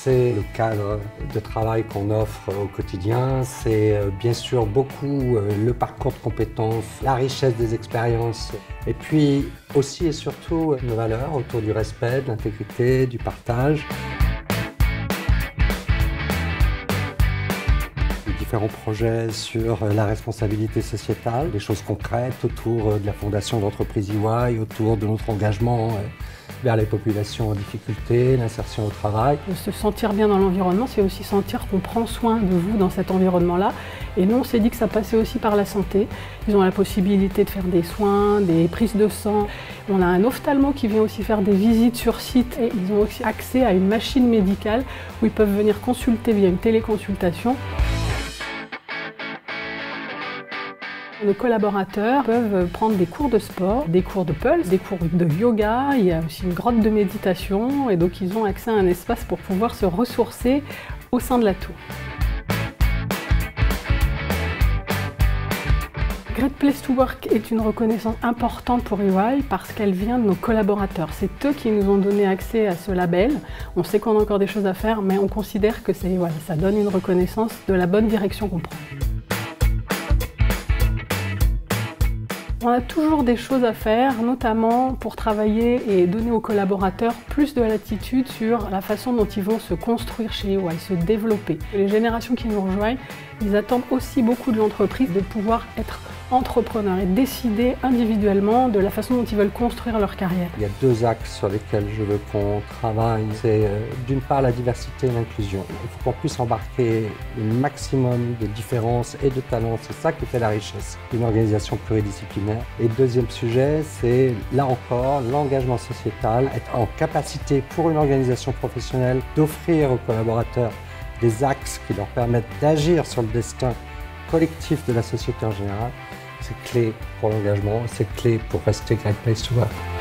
c'est le cadre de travail qu'on offre au quotidien, c'est bien sûr beaucoup le parcours de compétences, la richesse des expériences, et puis aussi et surtout nos valeurs autour du respect, de l'intégrité, du partage. Différents projets sur la responsabilité sociétale, des choses concrètes autour de la fondation d'entreprise EY, autour de notre engagement vers les populations en difficulté, l'insertion au travail. Se sentir bien dans l'environnement, c'est aussi sentir qu'on prend soin de vous dans cet environnement-là. Et nous, on s'est dit que ça passait aussi par la santé. Ils ont la possibilité de faire des soins, des prises de sang. On a un ophtalmo qui vient aussi faire des visites sur site et ils ont aussi accès à une machine médicale où ils peuvent venir consulter via une téléconsultation. Nos collaborateurs peuvent prendre des cours de sport, des cours de pulse, des cours de yoga, il y a aussi une grotte de méditation et donc ils ont accès à un espace pour pouvoir se ressourcer au sein de la tour. Great Place to Work est une reconnaissance importante pour EY parce qu'elle vient de nos collaborateurs. C'est eux qui nous ont donné accès à ce label. On sait qu'on a encore des choses à faire, mais on considère que ça donne une reconnaissance de la bonne direction qu'on prend. On a toujours des choses à faire, notamment pour travailler et donner aux collaborateurs plus de latitude sur la façon dont ils vont se construire chez EY, se développer. Les générations qui nous rejoignent, ils attendent aussi beaucoup de l'entreprise de pouvoir être entrepreneurs et décider individuellement de la façon dont ils veulent construire leur carrière. Il y a deux axes sur lesquels je veux qu'on travaille. C'est d'une part la diversité et l'inclusion. Il faut qu'on puisse embarquer un maximum de différences et de talents. C'est ça qui fait la richesse d'une organisation pluridisciplinaire. Et le deuxième sujet, c'est là encore l'engagement sociétal, être en capacité pour une organisation professionnelle d'offrir aux collaborateurs des axes qui leur permettent d'agir sur le destin collectif de la société en général. C'est clé pour l'engagement, c'est clé pour rester Great Place to Work.